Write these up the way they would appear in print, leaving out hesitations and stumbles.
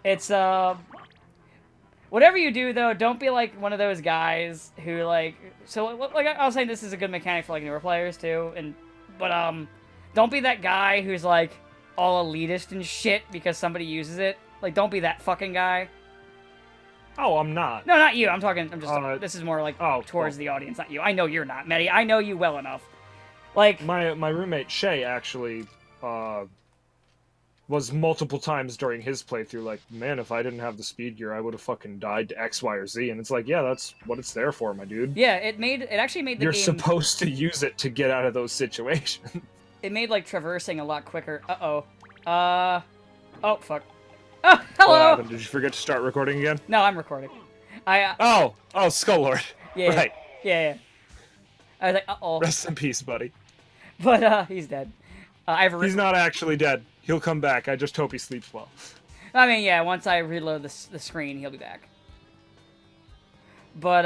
It's whatever you do though, don't be like one of those guys who like. So like I was saying, this is a good mechanic for like newer players too, but don't be that guy who's like all elitist and shit because somebody uses it. Like, don't be that fucking guy. Oh, I'm not. No, not you. I'm just. This is more like towards the audience, not you. I know you're not, Medi. I know you well enough. Like my roommate Shay actually was multiple times during his playthrough like, man, if I didn't have the speed gear, I would have fucking died to X, Y, or Z. And it's like, yeah, that's what it's there for, my dude. Yeah, it actually made the You're game... supposed to use it to get out of those situations. It made like traversing a lot quicker. Oh, fuck. Oh, hello! What happened? Did you forget to start recording again? No, I'm recording. Oh, Skull Lord. Yeah. Right. Yeah. I was like, uh-oh. Rest in peace, buddy. But, he's dead. He's not actually dead. He'll come back. I just hope he sleeps well. I mean, yeah, once I reload the screen, he'll be back. But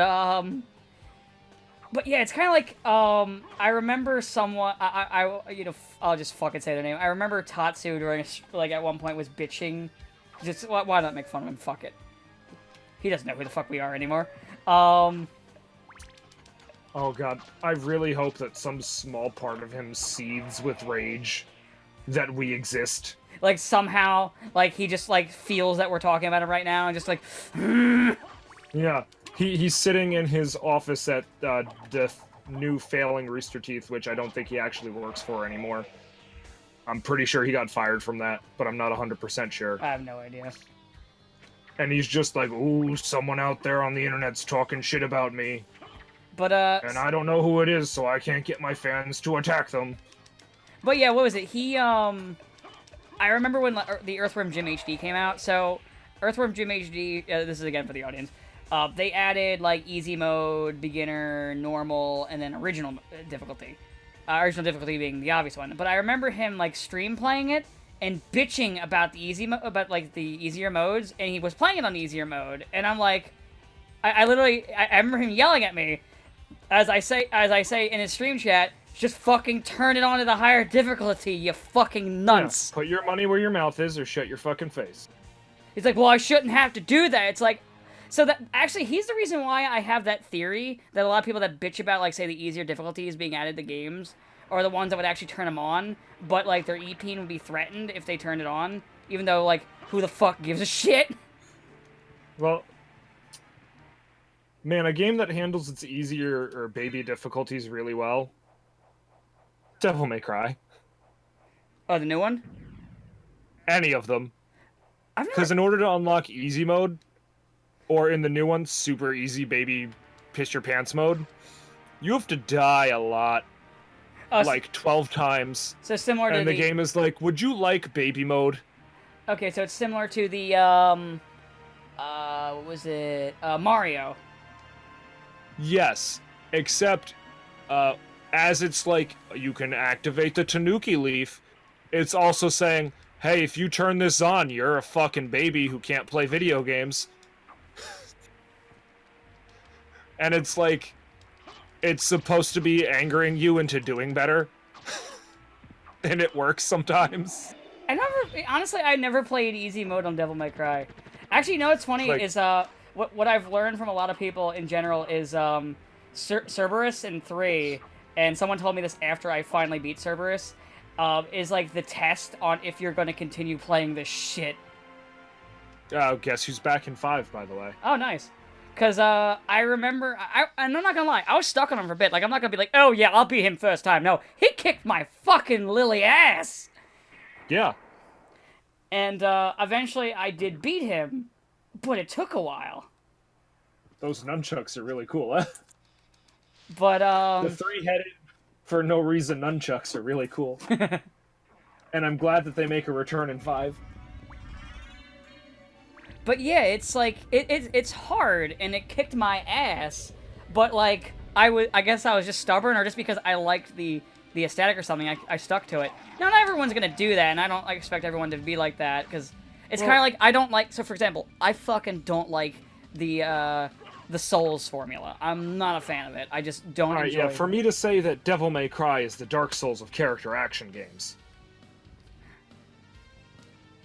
yeah, it's kind of like, I remember someone, I'll just fucking say their name. I remember Tatsu during, like, at one point was bitching. Just, why not make fun of him? Fuck it. He doesn't know who the fuck we are anymore. Oh god, I really hope that some small part of him seethes with rage that we exist. Like, somehow, like, he just, like, feels that we're talking about him right now, and just, like... Yeah, he's sitting in his office at the new failing Rooster Teeth, which I don't think he actually works for anymore. I'm pretty sure he got fired from that, but I'm not 100% sure. I have no idea. And he's just like, ooh, someone out there on the internet's talking shit about me. But, and I don't know who it is, so I can't get my fans to attack them. But yeah, what was it? I remember when the Earthworm Jim HD came out, so Earthworm Jim HD, this is again for the audience, they added, like, easy mode, beginner, normal, and then original difficulty. Original difficulty being the obvious one. But I remember him, like, stream playing it, and bitching about the the easier modes, and he was playing it on the easier mode, and I'm like, I remember him yelling at me, as I say in his stream chat, just fucking turn it on to the higher difficulty, you fucking nuts. Yeah, put your money where your mouth is, or shut your fucking face. He's like, well, I shouldn't have to do that. It's like, so that, actually, he's the reason why I have that theory that a lot of people that bitch about, like, say, the easier difficulties being added to games, are the ones that would actually turn them on, but, like, their EP would be threatened if they turned it on, even though, like, who the fuck gives a shit? Well, man, a game that handles its easier or baby difficulties really well, Devil May Cry. Oh, the new one? Any of them. Because in order to unlock easy mode, or in the new one, super easy baby piss your pants mode, you have to die a lot. Like 12 times. So similar to and the game is like, would you like baby mode? Okay, so it's similar to the, what was it? Mario. Yes, except, as it's like, you can activate the Tanuki leaf, it's also saying, hey, if you turn this on, you're a fucking baby who can't play video games. And it's like, it's supposed to be angering you into doing better. And it works sometimes. Honestly, I never played easy mode on Devil May Cry. Actually, you know what's funny is, what I've learned from a lot of people in general is, Cerberus in 3, and someone told me this after I finally beat Cerberus, is like the test on if you're going to continue playing this shit. Guess who's back in 5, by the way. Oh, nice. Because, I remember, and I'm not gonna lie, I was stuck on him for a bit. Like, I'm not gonna be like, oh yeah, I'll beat him first time. No, he kicked my fucking lily ass! Yeah. And, eventually I did beat him, but it took a while. Those nunchucks are really cool, huh? But, the 3-headed, for no reason nunchucks are really cool. And I'm glad that they make a return in 5. But yeah, it's like, it's hard, and it kicked my ass, but like, I guess I was just stubborn, or just because I liked the aesthetic or something, I stuck to it. Now, not everyone's gonna do that, and I don't expect everyone to be like that, because it's kind of like, I don't like, so for example, I fucking don't like the Souls formula. I'm not a fan of it. I just don't enjoy it. Yeah, for me to say that Devil May Cry is the Dark Souls of character action games.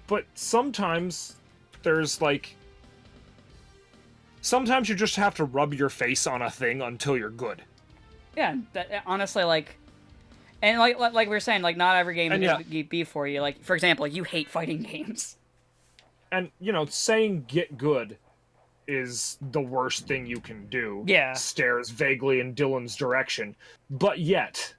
But sometimes there's like sometimes you just have to rub your face on a thing until you're good. Yeah, that, honestly, like, and like we were saying, like, not every game is going to be for you. Like, for example, like, you hate fighting games. And, you know, saying get good is the worst thing you can do. Yeah. Stares vaguely in Dylan's direction. But yet...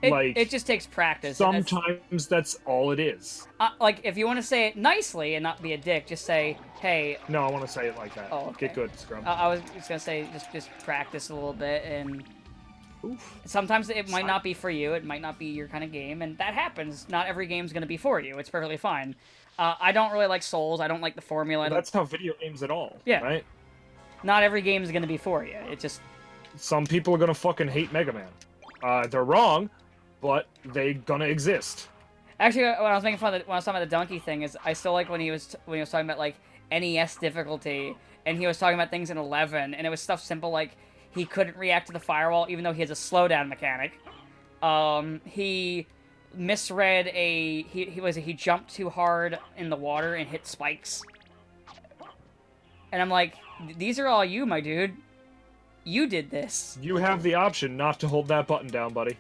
It just takes practice. Sometimes that's all it is. Like, if you want to say it nicely and not be a dick, just say, hey... No, I want to say it like that. Oh, okay. Get good, Scrum. I was just going to say, just practice a little bit, and... Oof. Sometimes it might not be for you, it might not be your kind of game, and that happens. Not every game's going to be for you. It's perfectly fine. I don't really like Souls, I don't like the formula. That's how video games at all, yeah. Right? Not every game is going to be for you. It just... Some people are going to fucking hate Mega Man. They're wrong, but they gonna exist. Actually, when I was making fun of when I was talking about the donkey thing, is I still like when he was talking about like NES difficulty, and he was talking about things in 11, and it was stuff simple like he couldn't react to the firewall even though he has a slowdown mechanic. He misread he jumped too hard in the water and hit spikes. And I'm like, these are all you, my dude. You did this. You have the option not to hold that button down, buddy.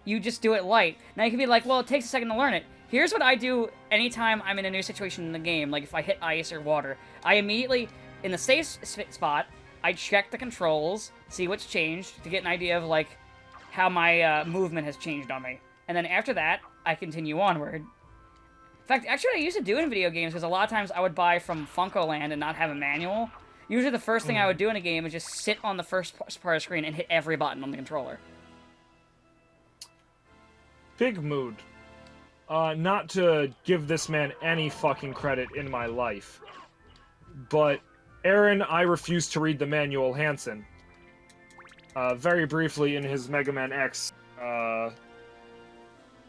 You just do it light. Now you can be like, well, it takes a second to learn it. Here's what I do anytime I'm in a new situation in the game, like if I hit ice or water. I immediately, in the safe spot, I check the controls, see what's changed, to get an idea of, like, how my movement has changed on me. And then after that, I continue onward. In fact, actually what I used to do in video games, because a lot of times I would buy from Funko-Land and not have a manual. Usually the first thing I would do in a game is just sit on the first part of the screen and hit every button on the controller. Big mood. Not to give this man any fucking credit in my life, but Aaron, I refuse to read the manual Hansen. Very briefly in his Mega Man X,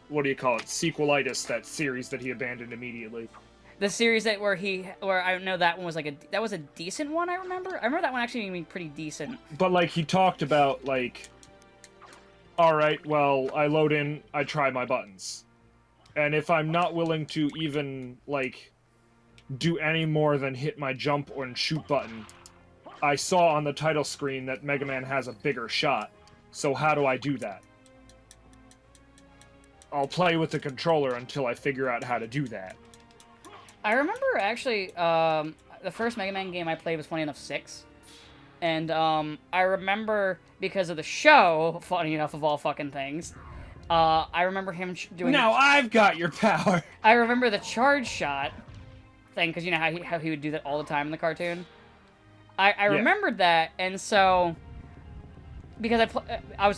what do you call it? Sequelitis, that series that he abandoned immediately. The series where I know that one was like that was a decent one, I remember. I remember that one actually being pretty decent. But like he talked about like, alright, well, I load in, I try my buttons. And if I'm not willing to even, like, do any more than hit my jump or shoot button, I saw on the title screen that Mega Man has a bigger shot. So how do I do that? I'll play with the controller until I figure out how to do that. I remember, actually, the first Mega Man game I played was, funny enough, 6. And, I remember, because of the show, funny enough, of all fucking things, I remember him doing... Now I've got your power! I remember the charge shot thing, because you know how he would do that all the time in the cartoon? I remembered that, and so... Because I was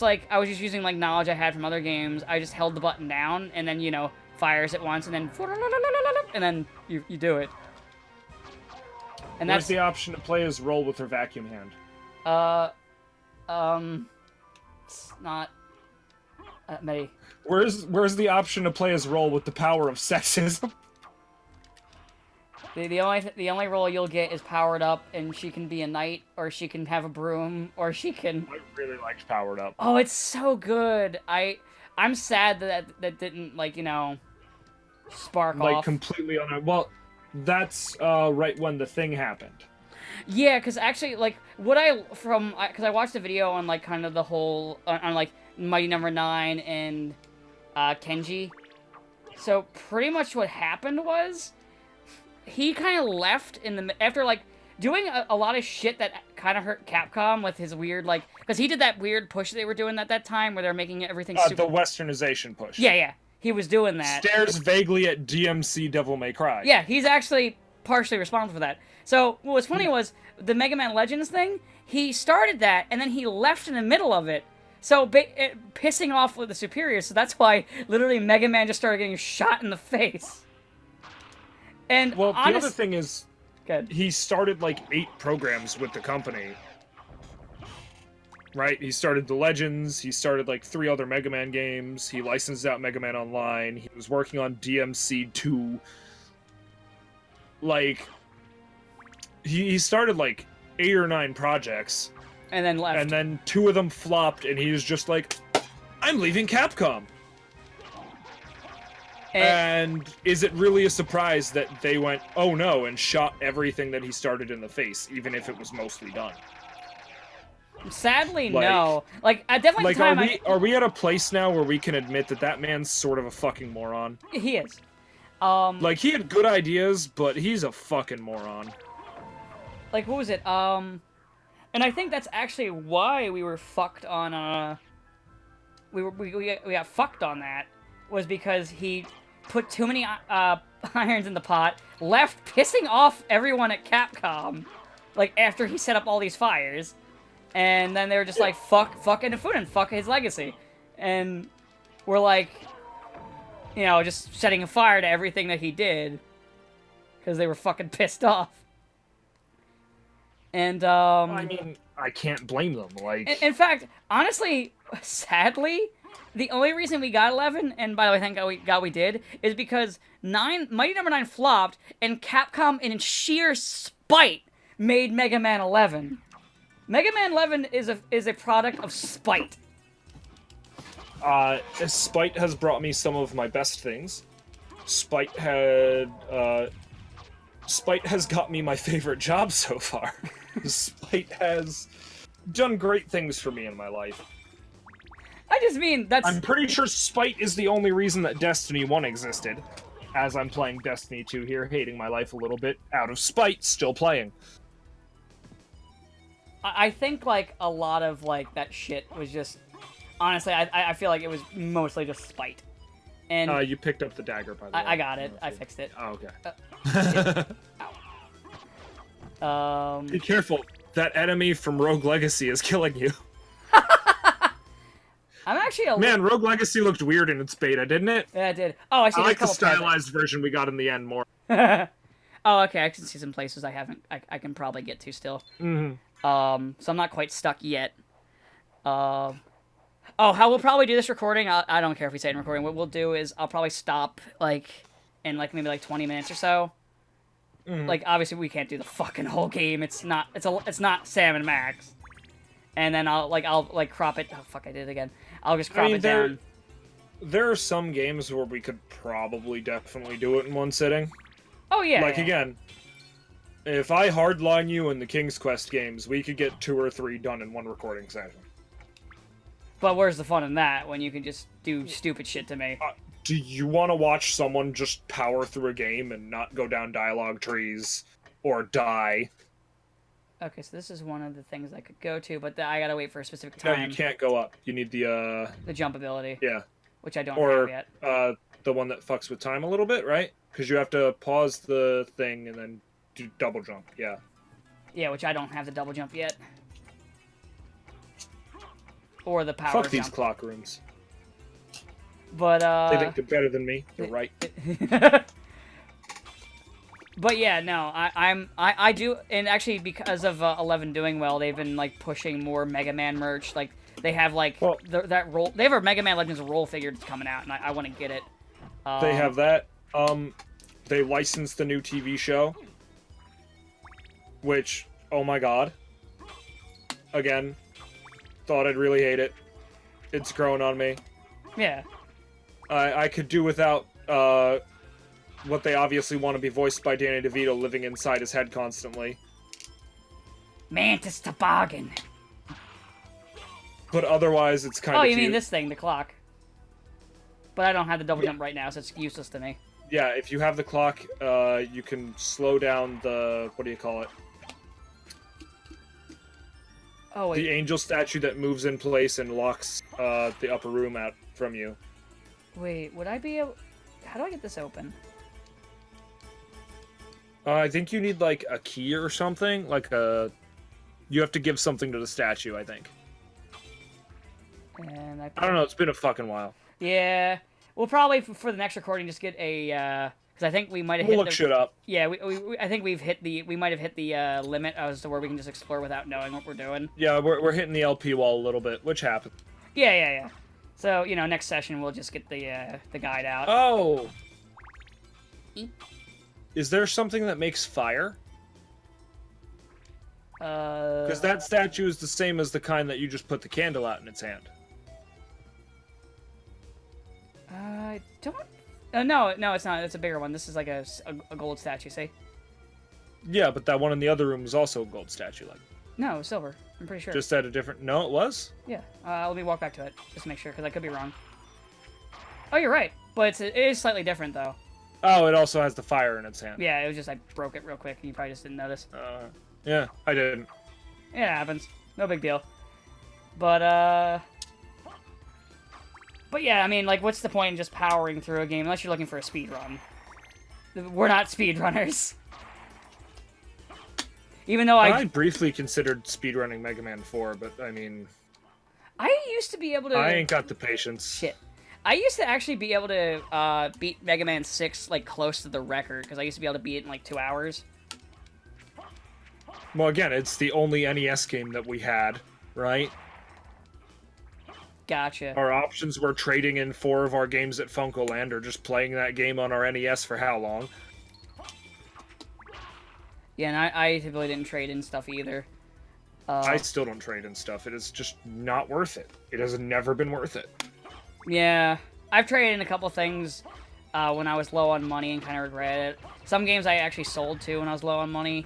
just using, like, knowledge I had from other games, I just held the button down, and then, you know, fires it once, and then... And then you do it. And Where's the option to play as roll with her vacuum hand? It's not... Maybe. Where's the option to play as roll with the power of sexism? The only role you'll get is powered up, and she can be a knight, or she can have a broom, or she can... I really liked powered up. Oh, it's so good. I'm sad that didn't, like, you know, spark off. Like, completely on a... Well, that's right when the thing happened. Yeah, because actually, like, because I watched the video on, like, kind of the whole, on like, Mighty Number 9 and Kenji. So, pretty much what happened was, he kind of left after, like, doing a lot of shit that kind of hurt Capcom with his weird, like, because he did that weird push they were doing at that time where they're making everything super... The westernization push. Yeah. He was doing that. Stares vaguely at DMC Devil May Cry. Yeah, he's actually partially responsible for that. So, what was funny was, the Mega Man Legends thing, he started that, and then he left in the middle of it. So, pissing off with the superiors, so that's why, literally, Mega Man just started getting shot in the face. And, well, the other thing is, good. He started, like, 8 programs with the company. Right? He started the Legends, he started, like, 3 other Mega Man games, he licensed out Mega Man Online, he was working on DMC 2. Like, he started, like, 8 or 9 projects. And then left. And then 2 of them flopped, and he was just like, I'm leaving Capcom. And is it really a surprise that they went, oh no, and shot everything that he started in the face, even if it was mostly done? Sadly, no. Like, at definitely the time, are we at a place now where we can admit that that man's sort of a fucking moron? He is. Like, he had good ideas, but he's a fucking moron. Like, what was it? And I think that's actually why we were fucked on, we got fucked on that, was because he put too many, irons in the pot, left pissing off everyone at Capcom, like, after he set up all these fires. And then they were just like, fuck Inafune, fuck his legacy. And we're like, you know, just setting a fire to everything that he did. Because they were fucking pissed off. And, I mean, I can't blame them, like... In fact, honestly, sadly, the only reason we got 11, and by the way, thank God we did, is because Mighty Number 9 flopped, and Capcom, in sheer spite, made Mega Man 11. Mega Man 11 is a product of spite. Spite has brought me some of my best things. Spite has got me my favorite job so far. Spite has done great things for me in my life. I just mean, I'm pretty sure spite is the only reason that Destiny 1 existed. As I'm playing Destiny 2 here, hating my life a little bit, out of spite, still playing. I think, like, a lot of, like, that shit was just... Honestly, I feel like it was mostly just spite. And you picked up the dagger, by the way. I got it. I fixed it. Oh, okay. Be careful. That enemy from Rogue Legacy is killing you. I'm actually Man, Rogue Legacy looked weird in its beta, didn't it? Yeah, it did. Oh, I see. I like the stylized version we got in the end more. Oh, okay. I can see some places I haven't. I can probably get to still. Mm-hmm. So I'm not quite stuck yet. Oh, how we'll probably do this recording, I don't care if we say it in recording, what we'll do is I'll probably stop, like, in, like, maybe, like, 20 minutes or so. Mm. Like, obviously we can't do the fucking whole game, it's not Sam and Max. And then I'll crop it, oh, fuck, I did it again. I'll just crop it down. There are some games where we could probably definitely do it in one sitting. Oh, yeah. Like, again, if I hardline you in the King's Quest games, we could get 2 or 3 done in one recording session. But where's the fun in that, when you can just do stupid shit to me? Do you want to watch someone just power through a game and not go down dialogue trees or die? Okay, so this is one of the things I could go to, but I gotta wait for a specific time. No, you can't go up. You need the jump ability. Yeah. Which I don't have yet. Or, the one that fucks with time a little bit, right? Because you have to pause the thing and then do double jump, yeah. Yeah, which I don't have the double jump yet. Or the power Fuck jump. these clock rooms. But, They think they're better than me. You're right. But yeah, no, I do, and actually because of 11 doing well, they've been, like, pushing more Mega Man merch. Like, they have, like, that roll, they have a Mega Man Legends roll figure that's coming out, and I want to get it. They have that. They licensed the new TV show. Which, oh my god. Again, thought I'd really hate it. It's growing on me. Yeah. I could do without, what they obviously want to be voiced by Danny DeVito living inside his head constantly. Mantis Toboggan. But otherwise, it's kind of Oh, you mean this thing, the clock. But I don't have the double jump right now, so it's useless to me. Yeah, if you have the clock, you can slow down the... what do you call it? Oh, wait. The angel statue that moves in place and locks the upper room out from you. Wait, would I be able... How do I get this open? I think you need, like, a key or something. Like, a... You have to give something to the statue, I think. And I don't know, it's been a fucking while. Yeah. We'll probably, for the next recording, just get a, because I think we might have hit look shit up. Yeah, I think we might have hit the limit as to where we can just explore without knowing what we're doing. Yeah, we're hitting the LP wall a little bit, which happens. Yeah. So, you know, next session we'll just get the guide out. Oh! Is there something that makes fire? Because that statue is the same as the kind that you just put the candle out in its hand. I don't No, no, it's not. It's a bigger one. This is like a gold statue, see? Yeah, but that one in the other room was also a gold statue, like. No, it was silver. I'm pretty sure. Just at a different... No, it was? Yeah. Let me walk back to it. Just to make sure, because I could be wrong. Oh, you're right. But it is slightly different, though. Oh, it also has the fire in its hand. Yeah, it was just I broke it real quick, and you probably just didn't notice. Yeah, I didn't. Yeah, it happens. No big deal. But yeah, I mean, like, what's the point in just powering through a game unless you're looking for a speed run? We're not speedrunners. Even though I briefly considered speedrunning Mega Man 4, but I mean... I used to be able to... I ain't got the patience. Shit. I used to actually be able to beat Mega Man 6, like, close to the record, because I used to be able to beat it in, like, 2 hours. Well, again, it's the only NES game that we had, right? Gotcha. Our options were trading in 4 of our games at FuncoLand, or just playing that game on our NES for how long? Yeah, and I typically didn't trade in stuff either. I still don't trade in stuff. It is just not worth it. It has never been worth it. Yeah, I've traded in a couple things when I was low on money and kind of regret it. Some games I actually sold to when I was low on money.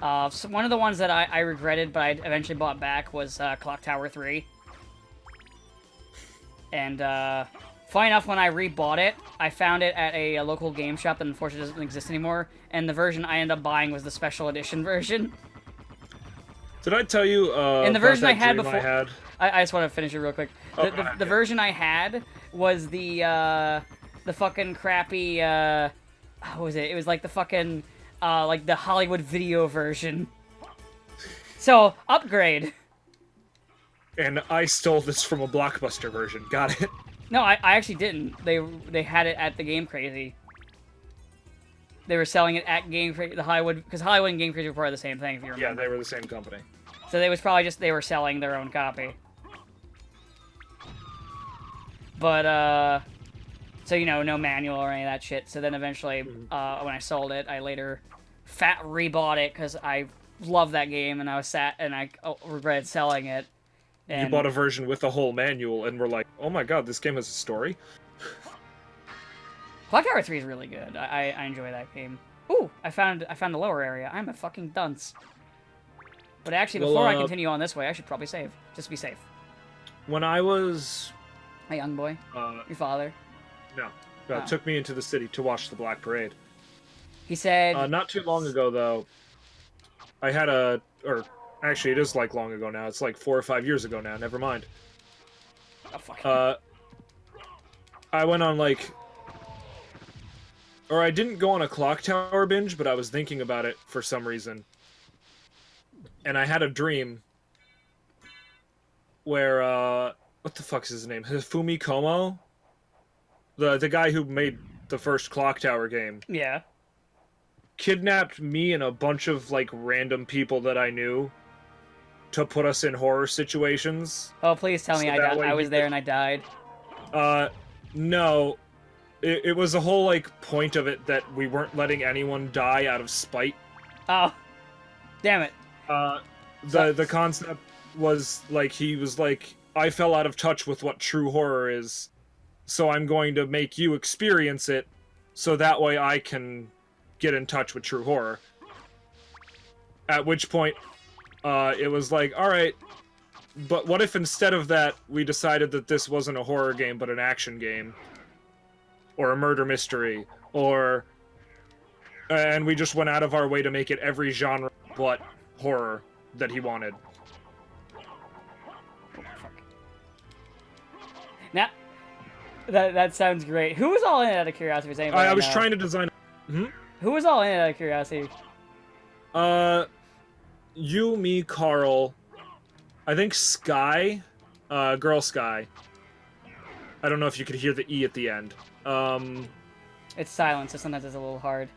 So one of the ones that I regretted but I eventually bought back was Clock Tower 3. And funny enough, when I rebought it, I found it at a local game shop that unfortunately doesn't exist anymore. And the version I ended up buying was the special edition version. Did I tell you and the version I had before? I just want to finish it real quick. The version I had was the fucking crappy. What was it? It was like the fucking like the Hollywood video version. So upgrade. And I stole this from a Blockbuster version. Got it? No, I actually didn't. They had it at the Game Crazy. They were selling it at Game Crazy, the Hollywood, because Hollywood and Game Crazy were probably the same thing, if you remember. Yeah, they were the same company. So they was probably just, they were selling their own copy. But, so, you know, no manual or any of that shit. So then eventually, when I sold it, I later rebought it, because I love that game, and I was sad, and I regretted selling it. And you bought a version with a whole manual, and were like, oh my god, this game has a story? Clock Tower 3 is really good. I enjoy that game. Ooh, I found the lower area. I'm a fucking dunce. But actually, before I continue on this way, I should probably save. Just to be safe. When I was... A young boy? Your father? No. It took me into the city to watch the Black Parade. He said... not too long ago, though, I had a... Or, actually, it is, like, long ago now. It's, like, 4 or 5 years ago now. Never mind. Oh, fuck. I went on, like... Or I didn't go on a Clock Tower binge, but I was thinking about it for some reason. And I had a dream where, what the fuck's his name? Hifumi Komo? The guy who made the first Clock Tower game. Yeah. Kidnapped me and a bunch of, like, random people that I knew to put us in horror situations. Oh, please tell me I was there and I died. No. It was a whole, like, point of it that we weren't letting anyone die out of spite. Oh. Damn it. The concept was, like, he was like, I fell out of touch with what true horror is, so I'm going to make you experience it, so that way I can get in touch with true horror. At which point, it was like, alright, but what if instead of that, we decided that this wasn't a horror game, but an action game? Or a murder mystery, or... And we just went out of our way to make it every genre but horror that he wanted. Now, that sounds great. Who was all in it out of curiosity? I was trying to design... Who was all in it out of curiosity? You, me, Carl, I think Sky, Girl Sky. I don't know if you could hear the E at the end. It's silent, so sometimes it's a little hard.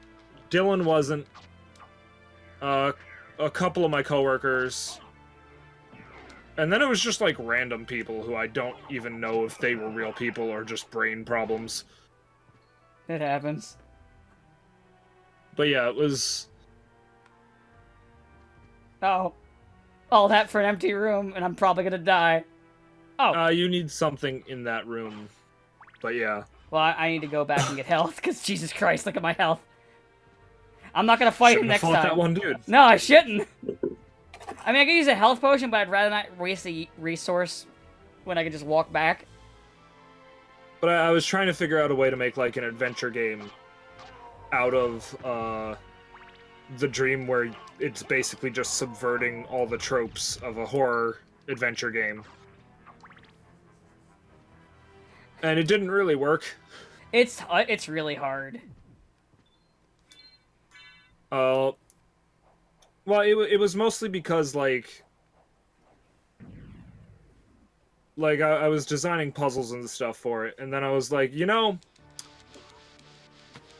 Dylan wasn't. A couple of my coworkers. And then it was just, like, random people who I don't even know if they were real people or just brain problems. It happens. But yeah, it was... Oh. All that for an empty room, and I'm probably gonna die. Oh. You need something in that room. But yeah. Well, I need to go back and get health, because Jesus Christ, look at my health. I'm not gonna fight him next time. That one dude. No, I shouldn't. I mean, I could use a health potion, but I'd rather not waste a resource when I could just walk back. But I was trying to figure out a way to make, like, an adventure game out of, the dream where it's basically just subverting all the tropes of a horror adventure game. And it didn't really work. It's really hard. Well, it was mostly because, like I was designing puzzles and stuff for it, and then I was like, you know,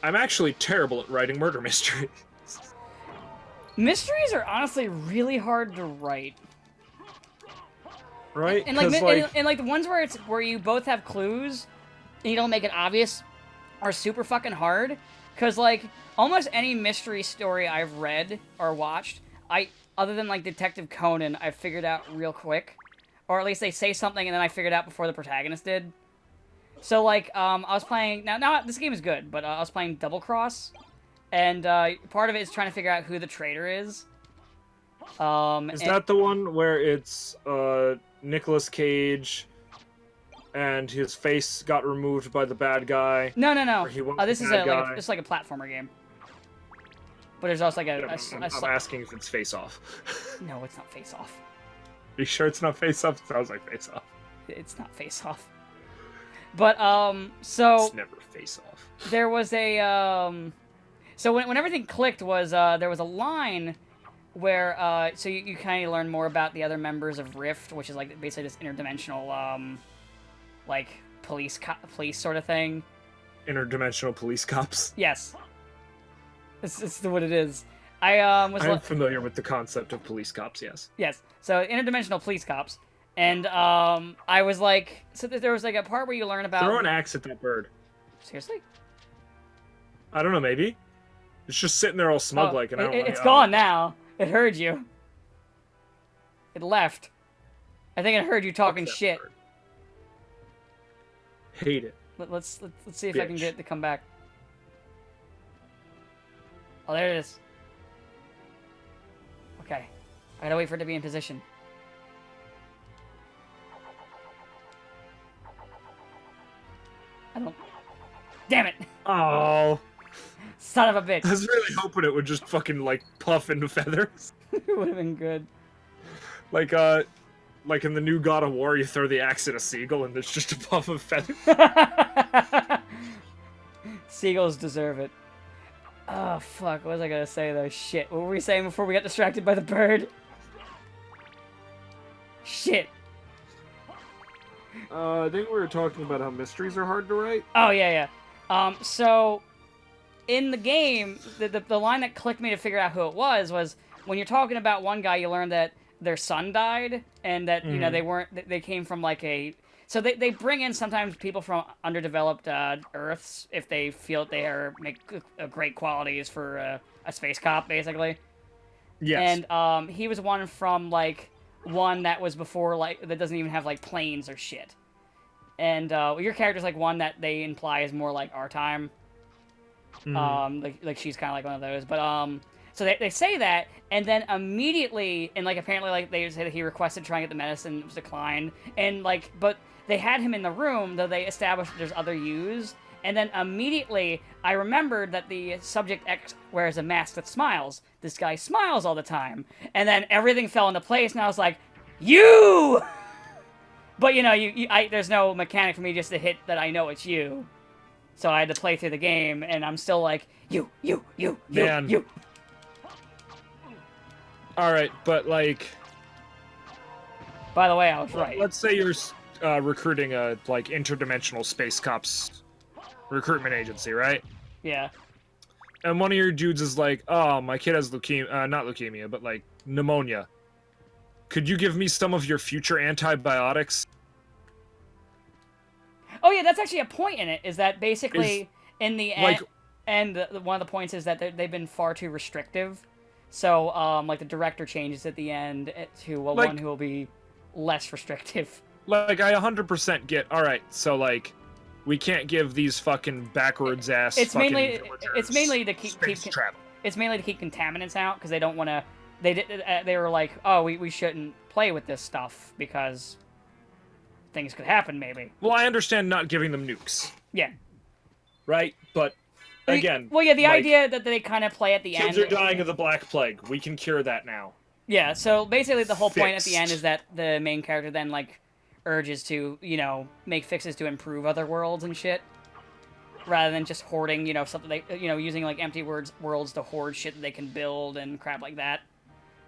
I'm actually terrible at writing murder mysteries. Mysteries are honestly really hard to write. Right? And like the ones where you both have clues and you don't make it obvious are super fucking hard. Cause like almost any mystery story I've read or watched, other than like Detective Conan, I figured out real quick. Or at least they say something and then I figured out before the protagonist did. So like I was playing now this game is good, but I was playing Double Cross. And part of it is trying to figure out who the traitor is. Is that the one where it's Nicolas Cage and his face got removed by the bad guy? No. This is like a platformer game. But there's also like I'm asking if it's Face Off. No, it's not Face Off. Are you sure it's not Face Off? It sounds like Face Off. It's not Face Off. But so it's never Face Off. There was a So when everything clicked was there was a line where so you kind of learn more about the other members of Rift, which is like basically this interdimensional like police sort of thing. Interdimensional police cops. Yes, it's what it is. I'm familiar with the concept of police cops. Yes. Yes. So interdimensional police cops, and I was like, so there was like a part where you learn about. Throw an axe at that bird. Seriously? I don't know. Maybe. It's just sitting there all smug like, and I don't it's gone now. It heard you. It left. I think it heard you talking shit. Bird. Hate it. Let's see if I can get it to come back. Oh, there it is. Okay. I gotta wait for it to be in position. I don't... Damn it! Oh. Son of a bitch. I was really hoping it would just fucking, like, puff into feathers. It would have been good. Like in the new God of War, you throw the axe at a seagull and there's just a puff of feathers. Seagulls deserve it. Oh, fuck. What was I gonna say, though? Shit. What were we saying before we got distracted by the bird? Shit. I think we were talking about how mysteries are hard to write. Oh, yeah. So, in the game, the line that clicked me to figure out who it was when you're talking about one guy, you learn that their son died, and that, you know, they came from, like, so they bring in sometimes people from underdeveloped Earths if they feel that they make great qualities for a space cop, basically. Yes. And he was one from, like, one that was before, like, that doesn't even have, like, planes or shit. And your character's, like, one that they imply is more like our time. Like she's kind of like one of those. But, so they say that, and then immediately, and, like, apparently, like, they say that he requested trying to get the medicine, it was declined. And, like, but they had him in the room, though they established there's other U's. And then immediately, I remembered that the Subject X wears a mask that smiles. This guy smiles all the time. And then everything fell into place, and I was like, you! But, you know, there's no mechanic for me just to hit that I know it's you. So I had to play through the game, and I'm still like, you. Alright, but, like... By the way, I was right. Let's say you're recruiting a, like, interdimensional space cops recruitment agency, right? Yeah. And one of your dudes is like, oh, my kid has leukemia, not leukemia, but, like, pneumonia. Could you give me some of your future antibiotics? Oh, yeah, that's actually a point in it, is that basically, in the end, one of the points is that they've been far too restrictive. So, like, the director changes at the end to one who will be less restrictive. Like, I 100% get, alright, so, like, we can't give these fucking backwards ass. It's fucking mainly villagers to keep space travel. it's mainly to keep contaminants out because they don't want to. They were like, oh, we shouldn't play with this stuff because things could happen maybe. Well, I understand not giving them nukes. Yeah. Right, but again. Well, yeah, the idea that they kind of play at the end. Kids are dying of the Black Plague. We can cure that now. Yeah. So basically, the whole point at the Fixed. end is that the main character then like urges to make fixes to improve other worlds and shit. Rather than just hoarding, something they, using like empty worlds to hoard shit that they can build and crap like that.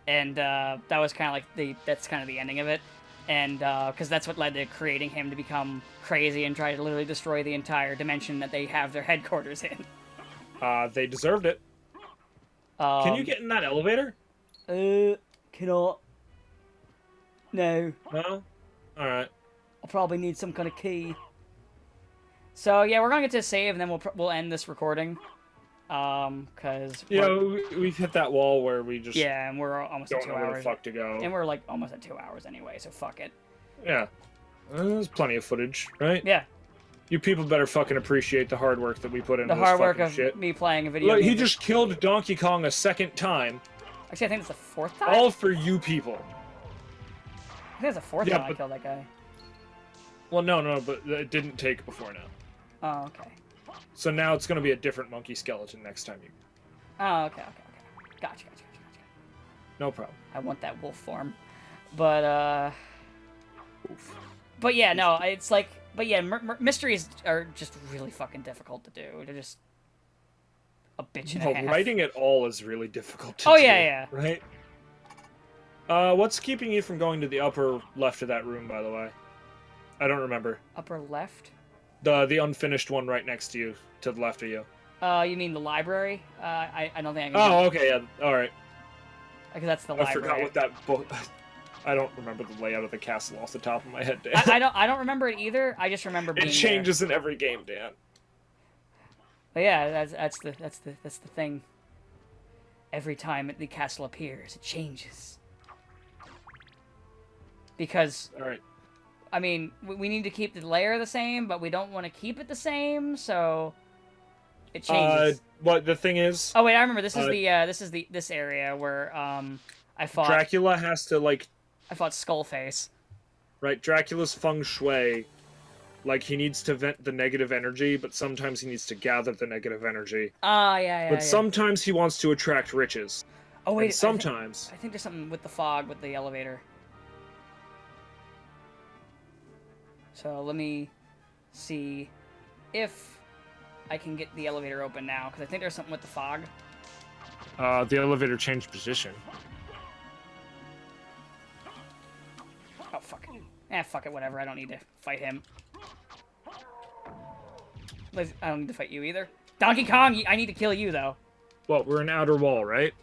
And that was kind of like that's kind of the ending of it. And because that's what led to creating him to become crazy and try to literally destroy the entire dimension that they have their headquarters in. They deserved it. Can you get in that elevator? Cannot. No. No? Alright. I'll probably need some kind of key. So yeah, we're gonna get to save, and then we'll end this recording. Cause we've hit that wall where we just and we're almost at 2 don't know where the hours, fuck to go. and we're like almost at 2 hours anyway. So fuck it. Yeah, there's plenty of footage, right? Yeah. You people better fucking appreciate the hard work that we put into The this hard work fucking of shit. me playing a video. Look, game. he just killed Donkey Kong a second time. Actually, I think it's the fourth time. All for you people. I think it's the fourth time I killed that guy. Well, no, but it didn't take before now. Oh, okay. So now it's gonna be a different monkey skeleton next time you. Oh, okay. Gotcha. No problem. I want that wolf form, but Oof. But yeah, no, it's like, but yeah, mysteries are just really fucking difficult to do. They're just a bitch and a half. Writing it all is really difficult to Oh do. yeah. Right. What's keeping you from going to the upper left of that room, by the way? I don't remember. Upper left? The unfinished one right next to you, to the left of you. You mean the library? I don't think I can. Oh, okay, yeah, all right. Because that's the I library. forgot what that book. I don't remember the layout of the castle off the top of my head, Dan. I don't remember it either. I just remember being It changes in every game, Dan. But yeah, that's the thing. Every time the castle appears, it changes. Because All right. I mean, we need to keep the layer the same, but we don't want to keep it the same, so it changes. What the thing is? Oh wait, I remember. This is this area where I fought Dracula has to I fought Skullface. Right, Dracula's feng shui, he needs to vent the negative energy, but sometimes he needs to gather the negative energy. Yeah. But sometimes he wants to attract riches. Oh wait, and sometimes I think there's something with the fog with the elevator. So let me see if I can get the elevator open now, because I think there's something with the fog. the elevator changed position. Oh, fuck it. Fuck it, whatever. I don't need to fight him. I don't need to fight you either. Donkey Kong, I need to kill you, though. Well, we're in outer wall, right?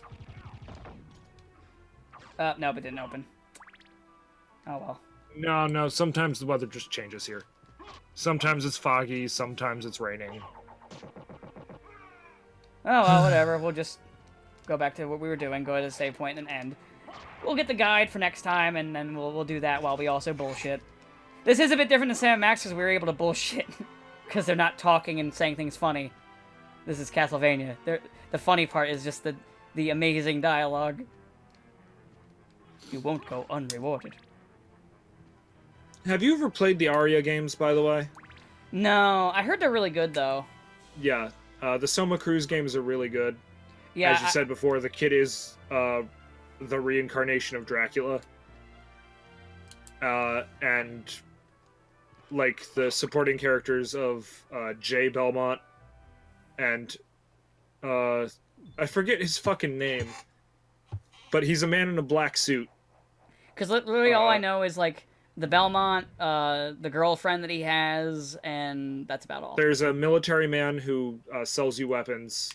No, but it didn't open. Oh, well. No, sometimes the weather just changes here. Sometimes it's foggy, sometimes it's raining. Oh, well, whatever. We'll just go back to what we were doing, go to the save point and end. We'll get the guide for next time, and then we'll do that while we also bullshit. This is a bit different than Sam Max, because we were able to bullshit. Because they're not talking and saying things funny. This is Castlevania. The funny part is just the amazing dialogue. You won't go unrewarded. Have you ever played the Aria games, by the way? No, I heard they're really good, though. Yeah, the Soma Cruz games are really good. Yeah, As you said before, the kid is the reincarnation of Dracula. And the supporting characters of Jay Belmont and I forget his fucking name, but he's a man in a black suit. Because literally all I know is the Belmont, the girlfriend that he has, and that's about all. There's a military man who sells you weapons,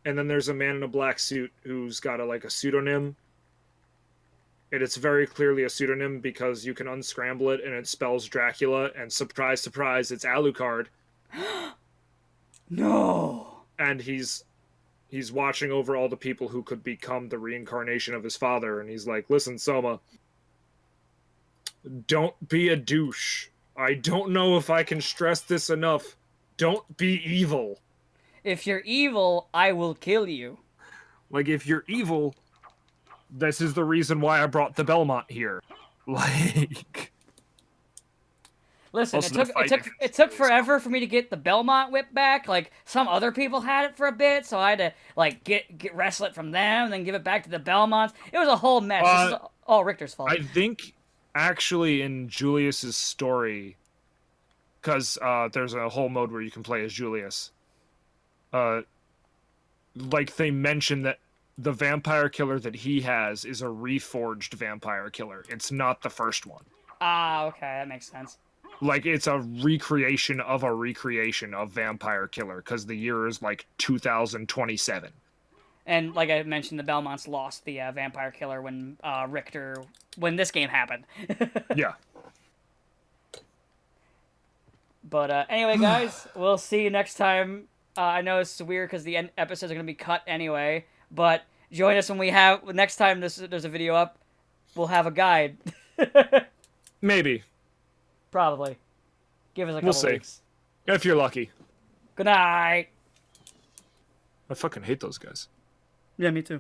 and then there's a man in a black suit who's got a pseudonym. And it's very clearly a pseudonym because you can unscramble it and it spells Dracula, and surprise, surprise, it's Alucard. No! And he's watching over all the people who could become the reincarnation of his father, and he's like, listen, Soma, don't be a douche. I don't know if I can stress this enough. Don't be evil. If you're evil, I will kill you. Like, if you're evil, this is the reason why I brought the Belmont here. Like... Listen, Also, it took forever for me to get the Belmont whip back. Like, some other people had it for a bit, so I had to, like, wrestle it from them, and then give it back to the Belmonts. It was a whole mess. This is all Richter's fault. I think, actually, in Julius's story, because there's a whole mode where you can play as Julius, like, they mention that the vampire killer that he has is a reforged vampire killer. It's not the first one. Ah, okay, that makes sense. Like, it's a recreation of vampire killer, because the year is, like, 2027. And, like I mentioned, the Belmonts lost the vampire killer when when this game happened. Yeah. But, anyway, guys, we'll see you next time. I know it's weird because the episodes are going to be cut anyway, but join us when next time there's a video up, we'll have a guide. Maybe. Probably. Give us a couple weeks. If you're lucky. Good night. I fucking hate those guys. Yeah, me too.